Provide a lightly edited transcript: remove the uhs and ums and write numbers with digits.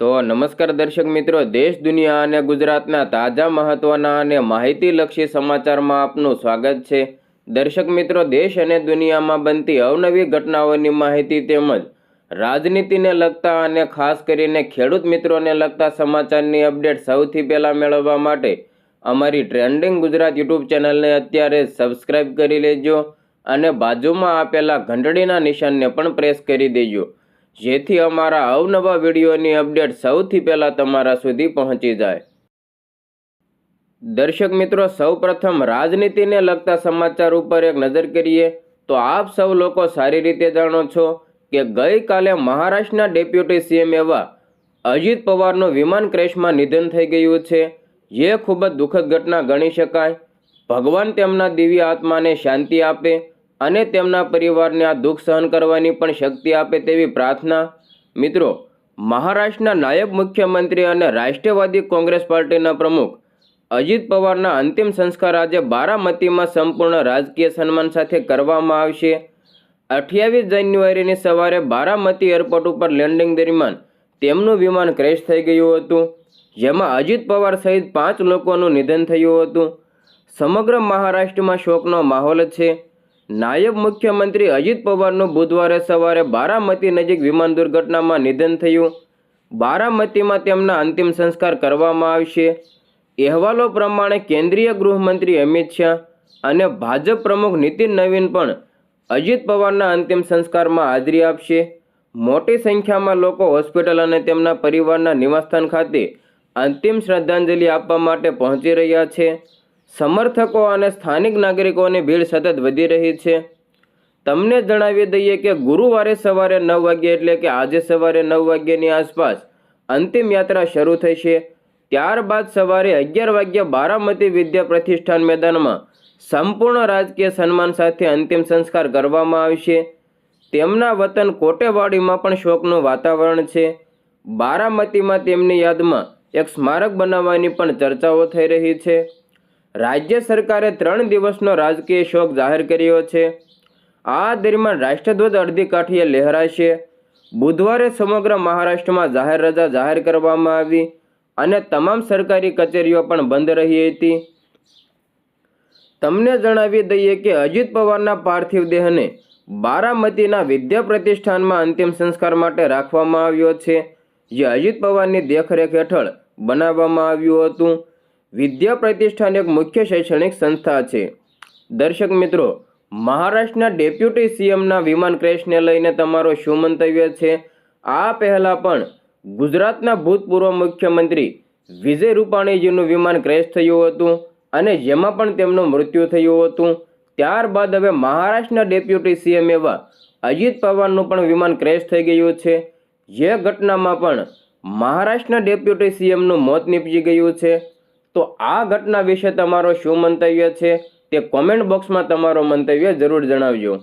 તો નમસ્કાર દર્શક મિત્રો, દેશ દુનિયા અને ગુજરાતના તાજા મહત્વના અને માહિતીલક્ષી સમાચારમાં આપનું સ્વાગત છે। દર્શક મિત્રો, દેશ અને દુનિયામાં બનતી અવનવી ઘટનાઓની માહિતી તેમજ રાજનીતિને લગતા અને ખાસ કરીને ખેડૂત મિત્રોને લગતા સમાચારની અપડેટ સૌથી પહેલા મેળવવા માટે અમારી ટ્રેન્ડિંગ ગુજરાત યુટ્યુબ ચેનલને અત્યારે સબસ્ક્રાઇબ કરી લેજો અને બાજુમાં આપેલા ઘંટડીના નિશાનને પણ પ્રેસ કરી દેજો, જેથી અમારા અવનવા વિડીયોની અપડેટ સૌથી પહેલા તમારા સુધી પહોંચી જાય। દર્શક મિત્રો, સૌપ્રથમ રાજનીતિને લગતા સમાચાર ઉપર એક નજર કરીએ તો આપ સૌ લોકો સારી રીતે જાણો છો કે ગઈકાલે મહારાષ્ટ્રના ડેપ્યુટી સીએમ એવા અજીત પવારનું વિમાન ક્રેશમાં નિધન થઈ ગયું છે, જે ખૂબ જ દુઃખદ ઘટના ગણી શકાય। ભગવાન તેમના દિવ્ય આત્માને શાંતિ આપે અને તેમના પરિવારને આ દુઃખ સહન કરવાની પણ શક્તિ આપે તેવી પ્રાર્થના। મિત્રો, મહારાષ્ટ્રના નાયબ મુખ્યમંત્રી અને રાષ્ટ્રવાદી કોંગ્રેસ પાર્ટીના પ્રમુખ અજીત પવારના અંતિમ સંસ્કાર આજે બારામતીમાં સંપૂર્ણ રાજકીય સન્માન સાથે કરવામાં આવશે। 28 જાન્યુઆરીની સવારે બારામતી એરપોર્ટ ઉપર લેન્ડિંગ દરમિયાન તેમનું વિમાન ક્રેશ થઈ ગયું હતું, જેમાં અજીત પવાર સહિત 5 લોકોનું નિધન થયું હતું। સમગ્ર મહારાષ્ટ્રમાં શોકનો માહોલ છે। નાયબ મુખ્યમંત્રી અજીત પવારનું બુધવારે સવારે બારામતી નજીક વિમાન દુર્ઘટનામાં નિધન થયું। બારામતીમાં તેમના અંતિમ સંસ્કાર કરવામાં આવશે। અહેવાલો પ્રમાણે કેન્દ્રીય ગૃહમંત્રી અમિત શાહ અને ભાજપ પ્રમુખ નીતિન નવીન પણ અજીત પવારના અંતિમ સંસ્કારમાં હાજરી આપશે। મોટી સંખ્યામાં લોકો હોસ્પિટલ અને તેમના પરિવારના નિવાસસ્થાન ખાતે અંતિમ શ્રદ્ધાંજલિ આપવા માટે પહોંચી રહ્યા છે। સમર્થકો અને સ્થાનિક નાગરિકોની ભીડ સતત વધી રહી છે। તમને જણાવી દઈએ કે ગુરુવારે સવારે 9 વાગ્યે એટલે કે આજે સવારે 9 વાગ્યાની આસપાસ અંતિમ યાત્રા શરૂ થશે। ત્યારબાદ સવારે 11 વાગ્યે બારામતી વિદ્યા પ્રતિષ્ઠાન મેદાનમાં સંપૂર્ણ રાજકીય સન્માન સાથે અંતિમ સંસ્કાર કરવામાં આવશે। તેમના વતન કોટેવાડીમાં પણ શોકનું વાતાવરણ છે। બારામતીમાં તેમની યાદમાં એક સ્મારક બનાવવાની પણ ચર્ચાઓ થઈ રહી છે। રાજ્ય સરકારે 3 દિવસનો રાજકીય શોક જાહેર કર્યો છે। આ દરમિયાન રાષ્ટ્રધ્વજ અડધી કાઠીએ લહેરાશે। બુધવારે સમગ્ર મહારાષ્ટ્રમાં જાહેર રજા જાહેર કરવામાં આવી અને તમામ સરકારી કચેરીઓ પણ બંધ રહી હતી। તમને જણાવી દઈએ કે અજીત પવારના પાર્થિવ દેહને બારામતીના વિદ્યા પ્રતિષ્ઠાનમાં અંતિમ સંસ્કાર માટે રાખવામાં આવ્યો છે, જે અજીત પવારની દેખરેખ હેઠળ બનાવવામાં આવ્યું હતું। વિદ્યા પ્રતિષ્ઠાન એક મુખ્ય શૈક્ષણિક સંસ્થા છે। દર્શક મિત્રો, મહારાષ્ટ્રના ડેપ્યુટી સીએમના વિમાન ક્રેશને લઈને તમારો શું મંતવ્ય છે? આ પહેલા પણ ગુજરાતના ભૂતપૂર્વ મુખ્યમંત્રી વિજય રૂપાણીજીનું વિમાન ક્રેશ થયું હતું અને જેમાં પણ તેમનું મૃત્યુ થયું હતું। ત્યારબાદ હવે મહારાષ્ટ્રના ડેપ્યુટી સીએમ એવા અજીત પવારનું પણ વિમાન ક્રેશ થઈ ગયું છે, જે ઘટનામાં પણ મહારાષ્ટ્રના ડેપ્યુટી સીએમનું મોત નીપજી ગયું છે। તો આ ઘટના વિશે તમારો શું મંતવ્ય છે તે કોમેન્ટ બોક્સમાં તમારો મંતવ્ય જરૂર જણાવજો।